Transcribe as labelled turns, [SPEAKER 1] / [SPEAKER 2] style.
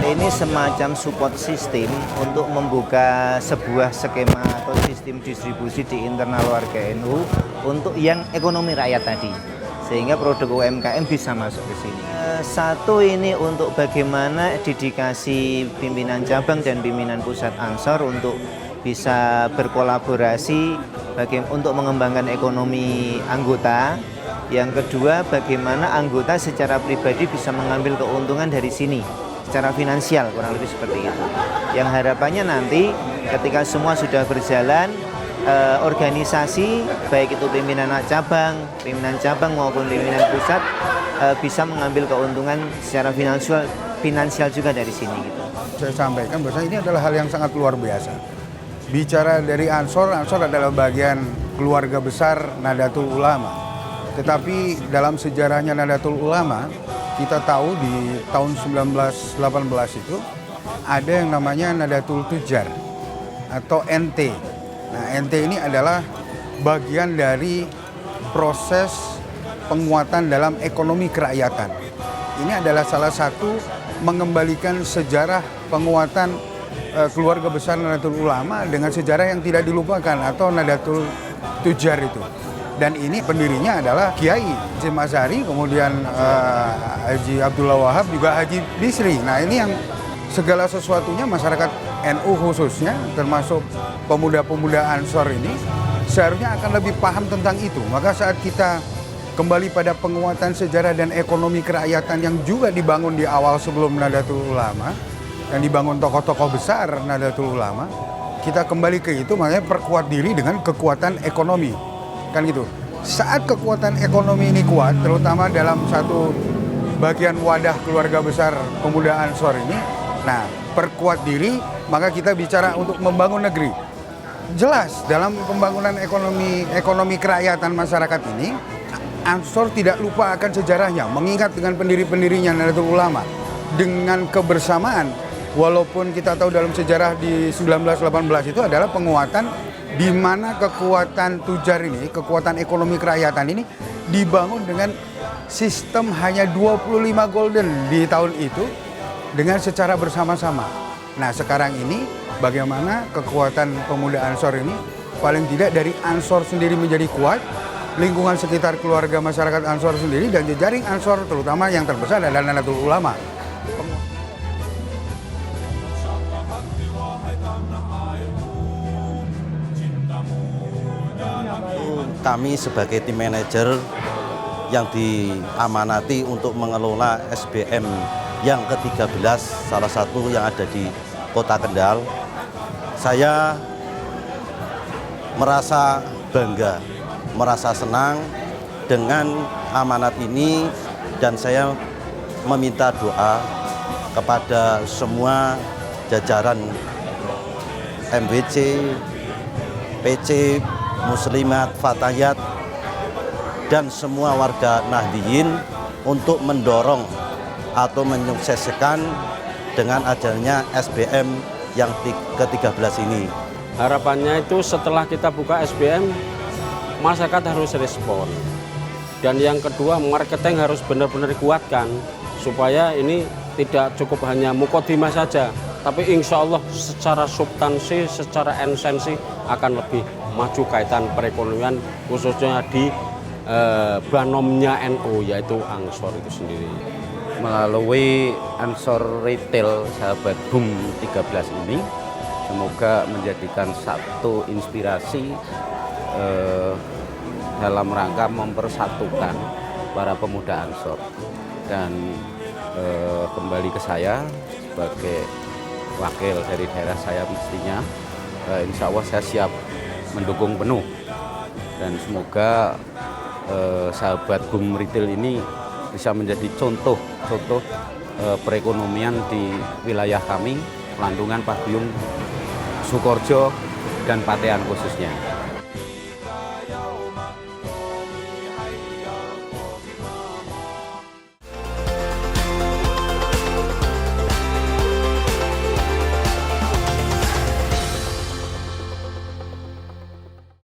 [SPEAKER 1] Ini semacam support system untuk membuka sebuah skema atau sistem distribusi di internal warga NU untuk yang ekonomi rakyat tadi, sehingga produk UMKM bisa masuk ke sini. Satu, ini untuk bagaimana dedikasi pimpinan cabang dan pimpinan pusat Ansor untuk bisa berkolaborasi untuk mengembangkan ekonomi anggota. Yang kedua, bagaimana anggota secara pribadi bisa mengambil keuntungan dari sini secara finansial, kurang lebih seperti itu. Yang harapannya nanti ketika semua sudah berjalan, organisasi baik itu pimpinan cabang maupun pimpinan pusat bisa mengambil keuntungan secara finansial juga dari sini gitu.
[SPEAKER 2] Saya sampaikan bahwa ini adalah hal yang sangat luar biasa. Bicara dari Ansor adalah bagian keluarga besar Nahdlatul Ulama. Tetapi dalam sejarahnya Nahdlatul Ulama, kita tahu di tahun 1918 itu ada yang namanya Nahdlatul Tujar atau NT. Nah, NT ini adalah bagian dari proses penguatan dalam ekonomi kerakyatan. Ini adalah salah satu mengembalikan sejarah penguatan keluarga besar Nahdlatul Ulama dengan sejarah yang tidak dilupakan atau Nahdlatul Tujar itu. Dan ini pendirinya adalah Kiai Hasyim Asy'ari, kemudian Haji Abdullah Wahab, juga Haji Bisri. Nah, ini yang segala sesuatunya masyarakat NU khususnya, termasuk pemuda-pemuda Ansor ini, seharusnya akan lebih paham tentang itu. Maka saat kita kembali pada penguatan sejarah dan ekonomi kerakyatan yang juga dibangun di awal sebelum Nahdlatul Ulama, yang dibangun tokoh-tokoh besar Nahdlatul Ulama, kita kembali ke itu, makanya perkuat diri dengan kekuatan ekonomi. Kan gitu. Saat kekuatan ekonomi ini kuat, terutama dalam satu bagian wadah keluarga besar pemuda Ansor ini, nah, perkuat diri, maka kita bicara untuk membangun negeri. Jelas dalam pembangunan ekonomi kerakyatan masyarakat ini, Ansor tidak lupa akan sejarahnya, mengingat dengan pendiri-pendirinya Nahdlatul Ulama. Dengan kebersamaan, walaupun kita tahu dalam sejarah di 1918 itu adalah penguatan di mana kekuatan tujar ini, kekuatan ekonomi kerakyatan ini dibangun dengan sistem hanya 25 golden di tahun itu dengan secara bersama-sama. Nah, sekarang ini bagaimana kekuatan pemuda Ansor ini paling tidak dari Ansor sendiri menjadi kuat, lingkungan sekitar keluarga masyarakat Ansor sendiri, dan jejaring Ansor terutama yang terbesar adalah Nahdlatul Ulama.
[SPEAKER 3] Kami sebagai tim manajer yang diamanati untuk mengelola SBM yang ke-13, salah satu yang ada di Kota Kendal, saya merasa bangga, merasa senang dengan amanat ini, dan saya meminta doa kepada semua jajaran MWC, PC, Muslimat, Fatayat, dan semua warga Nahdliyin untuk mendorong atau menyukseskan dengan adanya SBM yang ke-13 ini.
[SPEAKER 4] Harapannya itu setelah kita buka SBM, masyarakat harus respon. Dan yang kedua, marketing harus benar-benar dikuatkan supaya ini tidak cukup hanya mukodimah saja, tapi insya Allah secara substansi, secara esensi akan lebih maju kaitan perekonomian, khususnya di banomnya NU, yaitu Ansor itu sendiri.
[SPEAKER 5] Melalui Ansor Retail Sahabat Boom 13 ini, semoga menjadikan satu inspirasi dalam rangka mempersatukan para pemuda Ansor. Dan kembali ke saya sebagai wakil dari daerah saya, mestinya insya Allah saya siap mendukung penuh, dan semoga Sahabat Boom Retail ini bisa menjadi contoh perekonomian di wilayah kami, Landungan, Paguyung, Sukorejo, dan Patean khususnya.